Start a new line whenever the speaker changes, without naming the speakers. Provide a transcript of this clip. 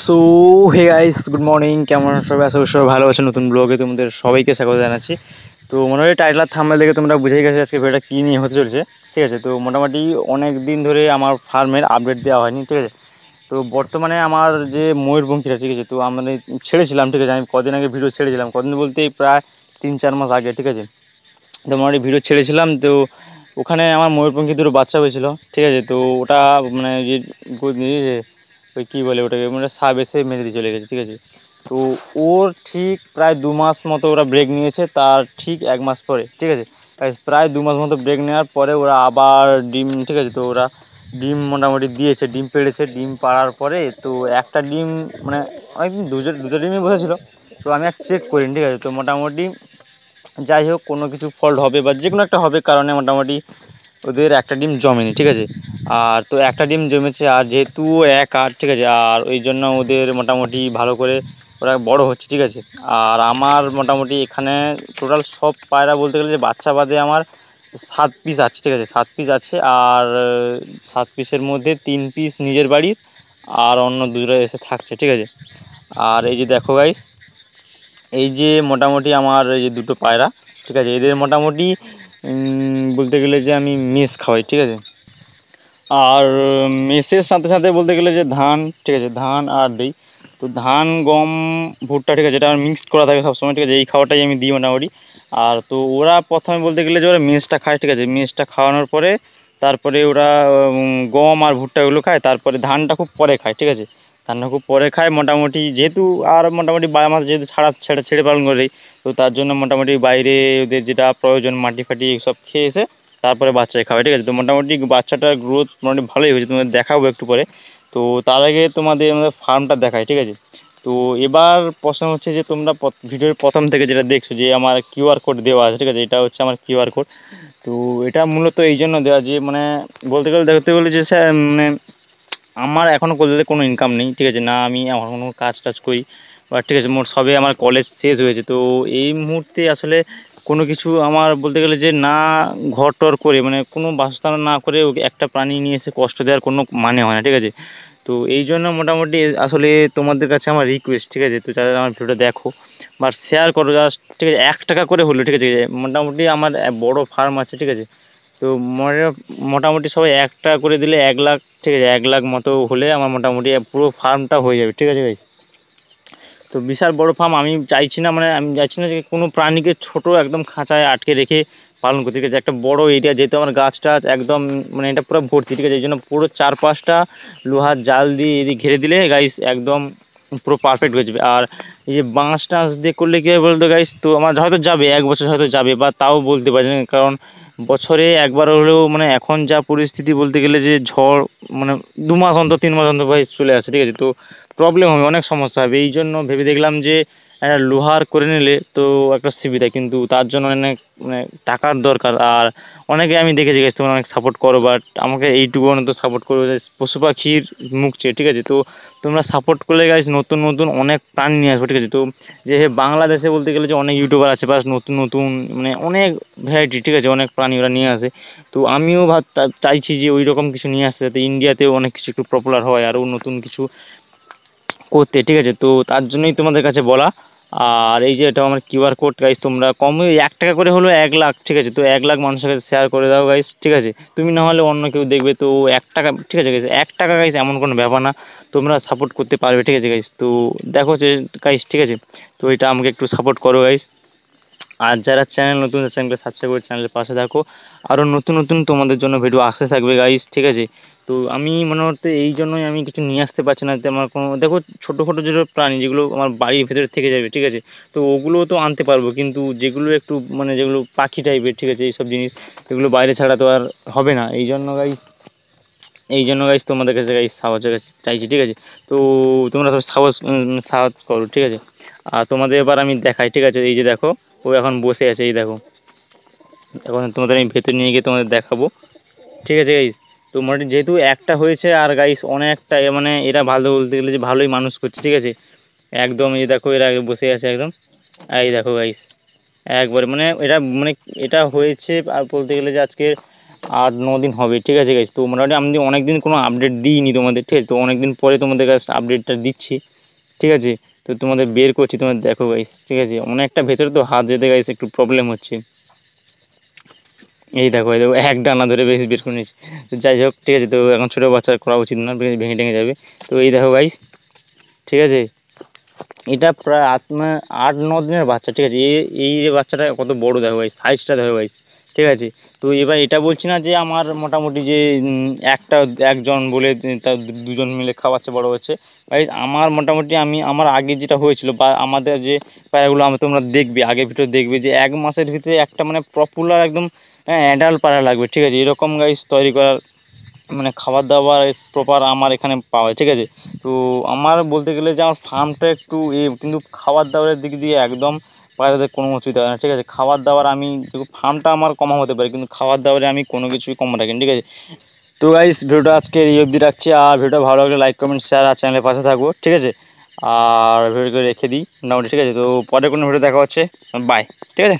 So hey guys, good morning. কেমন আছো সবাই? আশা করি সবাই ভালো আছে। নতুন ব্লগে তোমাদের সবাইকে স্বাগত জানাচ্ছি। তো মনে হয় টাইটেল আর থাম্বনেল দেখে তোমরা বুঝেই গেছো আজকে ভিডিওটা কী নিয়ে হতে চলছে। ঠিক আছে, তো মোটামুটি অনেক দিন ধরে আমার ফার্মের আপডেট দেওয়া হয়নি। ঠিক আছে, তো বর্তমানে আমার যে ময়ূরপঙ্খীটা, ঠিক আছে, তো আমরা ছেড়েছিলাম। ঠিক আছে, আমি কদিন আগে ভিডিও ছেড়েছিলাম, কদিন বলতে প্রায় 3-4 মাস আগে। ঠিক আছে, তো মোটামুটি ভিডিও ছেড়েছিলাম। তো ওখানে আমার ময়ূরপঙ্খী দুটো বাচ্চা হয়েছিল। ঠিক আছে, তো ওটা মানে যে ওই কী বলে ওটাকে, মানে সাপ এসে মেরে দিয়ে চলে গেছে। ঠিক আছে, তো ওর ঠিক প্রায় 2 মাস মতো ওরা ব্রেক নিয়েছে, তার ঠিক 1 মাস পরে। ঠিক আছে, প্রায় 2 মাস মতো ব্রেক নেওয়ার পরে ওরা আবার ডিম, ঠিক আছে, তো ওরা ডিম মোটামুটি দিয়েছে, ডিম পেড়েছে। ডিম পাড়ার পরে তো একটা ডিম মানে অনেকদিন দুটো দুটো ডিমই বসেছিল। তো আমি আর চেক করিনি। ঠিক আছে, তো মোটামুটি যাই হোক, কোনো কিছু ফল্ট হবে বা যে কোনো একটা হবে কারণে মোটামুটি ওদের একটা ডিম জমেনি। ঠিক আছে, আর তো একটা ডিম জমেছে, আর যেহেতু ঠিক আছে, আর ওই জন্য ওদের মোটামুটি ভালো করে ওরা বড় হচ্ছে। ঠিক আছে, আর আমার মোটামুটি এখানে টোটাল সব পায়রা বলতে গেলে যে বাচ্চা বাদে আমার 7 পিস আছে। ঠিক আছে, 7 পিস আছে, আর 7 পিসের মধ্যে 3 পিস নিজের বাড়ির, আর অন্য দুটো এসে থাকছে। ঠিক আছে, আর এই যে দেখো গাইস, এই যে মোটামুটি আমার এই যে দুটো পায়রা, ঠিক আছে, এদের মোটামুটি বলতে গেলে যে আমি মেস খাওয়াই। ঠিক আছে, আর মেসের সাথে সাথে বলতে গেলে যে ধান, ঠিক আছে, ধান আর দিই। তো ধান, গম, ভুট্টা, ঠিক আছে, এটা আমার মিক্সড করা থাকে সবসময়। ঠিক আছে, এই খাবারটাই আমি দিই মোটামুটি। আর তো ওরা প্রথমে বলতে গেলে যে ওরা মেসটা খায়। ঠিক আছে, মেসটা খাওয়ানোর পরে তারপরে ওরা গম আর ভুট্টাগুলো খায়, তারপরে ধানটা খুব পরে খায়। ঠিক আছে, ধানটা খুব পরে খায় মোটামুটি, যেহেতু আর মোটামুটি 12 মাস যেহেতু ছেড়ে ছেড়ে পালন করে, তো তার জন্য মোটামুটি বাইরে ওদের যেটা প্রয়োজন মাটি ফাটি সব খেয়ে এসে তারপরে বাচ্চাকে খাবে। ঠিক আছে, তো মোটামুটি বাচ্চাটার গ্রোথ মোটামুটি ভালোই হয়েছে, তোমাদের দেখাবো একটু পরে। তো তার আগে তোমাদের আমাদের ফার্মটা দেখায়। ঠিক আছে, তো এবার প্রশ্ন হচ্ছে যে তোমরা ভিডিওর প্রথম থেকে যেটা দেখছো যে আমার কিউআর কোড দেওয়া আছে। ঠিক আছে, এটা হচ্ছে আমার কিউআর কোড। তো এটা মূলত এই জন্য দেওয়া যে মানে বলতে গেলে দেখতে গেলে যে স্যার মানে আমার এখনও পর্যন্ত কোনো ইনকাম নেই। ঠিক আছে, না আমি আমার কোনো কাজ টাজ করি বা, ঠিক আছে, মোট সবে আমার কলেজ শেষ হয়েছে। তো এই মুহূর্তে আসলে কোনো কিছু আমার বলতে গেলে যে না ঘর টর করে মানে কোনো বাসস্থান না করে ওকে একটা প্রাণী নিয়ে এসে কষ্ট দেওয়ার কোনো মানে হয় না। ঠিক আছে, তো এই জন্য মোটামুটি আসলে তোমাদের কাছে আমার রিকোয়েস্ট, ঠিক আছে, তো যারা আমার ভিডিওটা দেখো বা শেয়ার করো জাস্ট, ঠিক আছে, 1 টাকা করে হলো। ঠিক আছে, মোটামুটি আমার বড় ফার্ম আছে। ঠিক আছে, তো মোটামুটি সবাই 1 টাকা করে দিলে 1 লাখ, ঠিক আছে, 1 লাখ মতো হলে আমার মোটামুটি পুরো ফার্মটা হয়ে যাবে। ঠিক আছে গাইস, তো বিশাল বড় ফার্ম আমি চাইছি না, মানে আমি চাইছি না যে কোনো প্রাণীকে ছোট একদম খাঁচায় আটকে রেখে পালন করতে। ঠিক আছে, একটা বড় এরিয়া, যেহেতু আমার গাছ টাছ একদম মানে এটা পুরো ভর্তি। ঠিক আছে, এই জন্য পুরো 4-5টা লোহার জাল দিয়ে এদিকে ঘিরে দিলে গাইস একদম পুরো পারফেক্ট হয়ে যাবে। আর এই যে বাঁশ টাঁশ দিয়ে করলে কী হবে বলতো গাইস, তো আমার হয়তো যাবে 1 বছর হয়তো যাবে, বা তাও বলতে পারি না, কারণ বছরে একবার হলেও মানে এখন যা পরিস্থিতি বলতে গেলে যে ঝড় মানে 2 মাস অন্তর 3 মাস অন্তর ভাই চলে আসে। ঠিক আছে, তো প্রবলেম হবে, অনেক সমস্যা হবে। এই জন্য ভেবে দেখলাম যে একটা লোহার করে নিলে তো একটা সুবিধা, কিন্তু তার জন্য অনেক মানে টাকার দরকার। আর অনেকে আমি দেখেছি গেছি তোমরা অনেক সাপোর্ট করো, বাট আমাকে এইটুকু তো সাপোর্ট করো যে পশু পাখির মুখ চেয়ে। ঠিক আছে, তো তোমরা সাপোর্ট করলে গাইস নতুন নতুন অনেক প্রাণ নিয়ে আসবো। ঠিক আছে, তো যে বাংলাদেশে বলতে গেলে যে অনেক ইউটিউবার আছে, বা নতুন নতুন মানে অনেক ভ্যারাইটি, ঠিক আছে, অনেক প্রাণী ওরা নিয়ে আসে। তো আমিও চাইছি যে ওই রকম কিছু নিয়ে আসতে, যাতে ইন্ডিয়াতেও অনেক কিছু একটু পপুলার হয়, আরও নতুন কিছু করতে। ঠিক আছে, তো তার জন্যই তোমাদের কাছে বলা। আর এই যে এটা আমার কিউআর কোড গাইস, তোমরা কম 1 টাকা করে হলো 1 লাখ। ঠিক আছে, তো 1 লাখ মানুষের কাছে শেয়ার করে দাও গাইস। ঠিক আছে, তুমি না হলে অন্য কেউ দেখবে, তো 1 টাকা, ঠিক আছে গাইস, 1 টাকা গাইস এমন কোনো ব্যাপার না, তোমরা সাপোর্ট করতে পারবে। ঠিক আছে গাইস, তো দেখো যে গাইস, ঠিক আছে, তো এটা আমাকে একটু সাপোর্ট করো গাইস। আর যারা চ্যানেল নতুন, চ্যানেলকে সাবস্ক্রাইব করে চ্যানেলের পাশে থাকো। আরও নতুন নতুন তোমাদের জন্য ভিডিও আসতে থাকবে গাইস। ঠিক আছে, তো আমি মনে হচ্ছে এই জন্যই আমি কিছু নিয়ে আসতে পারছি না, যে আমার কোনো দেখো ছোটো ছোটো যেগুলো প্রাণী যেগুলো আমার বাড়ির ভেতরে থেকে যাবে। ঠিক আছে, তো ওগুলো তো আনতে পারবো, কিন্তু যেগুলো একটু মানে যেগুলো পাখি টাইপের, ঠিক আছে, এইসব জিনিস এগুলো বাইরে ছাড়া তো আর হবে না। এই জন্য গাইস তোমাদের কাছে গাইস সাহায্য চাইছি। ঠিক আছে, তো তোমরা সব সাহায্য করো। ঠিক আছে, আর তোমাদের এবার আমি দেখাই। ঠিক আছে, এই যে দেখো, ও এখন বসে আছে, এই দেখো, এখন তোমাদের আমি ভেতরে নিয়ে গিয়ে তোমাদের দেখাবো। ঠিক আছে গাইস, তো মোটামুটি যেহেতু একটা হয়েছে, আর গাইস অনেকটা মানে এরা ভালো বলতে গেলে যে ভালোই মানুষ করছে। ঠিক আছে, একদম এই দেখো এরা আগে বসে আছে একদম, এই দেখো গাইস একবারে মানে এটা মানে এটা হয়েছে আর বলতে গেলে যে আজকে 8-9 দিন হবে, ঠিক আছে গাইস। তো মোটামুটি আমি অনেক দিন কোনো আপডেট দিইনি তোমাদের, ঠিক আছে। তো অনেক দিন পরে তোমাদের কাছে আপডেটটা দিচ্ছি, ঠিক আছে। তো তোমাদের বের করছি, তোমাদের দেখো গাইস, ঠিক আছে। অনেকটা ভেতরে তো হাত যেতে গাইস একটু প্রবলেম হচ্ছে। এই দেখো এক ডানা ধরে বেশ বের করে নিয়েছি। তো যাই হোক, ঠিক আছে। তো এখন ছোটো বাচ্চার করা উচিত না, ভেঙে টেঙে যাবে। তো এই দেখো গাইস, ঠিক আছে। এটা প্রায় 8-9 দিনের বাচ্চা, ঠিক আছে। এই যে বাচ্চাটা কত বড় দেখো ভাই, সাইজটা দেখো ভাই, ঠিক আছে। তো এবার এটা বলছি না যে আমার মোটামুটি যে একটা একজন বলে তার দুজন মিলে খাওয়াচ্ছে বড় হচ্ছে ভাই। আমার মোটামুটি আমার আগে যেটা হয়েছিল বা আমাদের যে পায়রাগুলো তোমরা দেখবে আগের ভিডিও দেখবে যে 1 মাসের ভিতরে একটা মানে পপুলার একদম অ্যাডাল্ট পায়রা লাগবে, ঠিক আছে। এরকম গাইস তৈরি করার মানে খাবার দাবার প্রপার আমার এখানে পাওয়া যায়, ঠিক আছে। তো আমার বলতে গেলে যে আমার ফার্মটা একটু কিন্তু খাবার দাবারের দিক দিয়ে একদম পায়রাদের কোনো অসুবিধা হয় না, ঠিক আছে। খাবার দাবার আমি দেখো ফার্মটা আমার কমা হতে পারে কিন্তু খাবার দাবারে আমি কোনো কিছুই কম রাখিনি, ঠিক আছে। তো গাইস ভিডিওটা আজকে এই অবধি রাখছি। আর ভিডিওটা ভালো লাগলে লাইক কমেন্ট শেয়ার আর চ্যানেলের পাশে থাকবো, ঠিক আছে। আর ভিডিওকে রেখে দিই মোটামুটি, ঠিক আছে। তো পরে কোনো ভিডিও দেখা হচ্ছে, বাই, ঠিক আছে।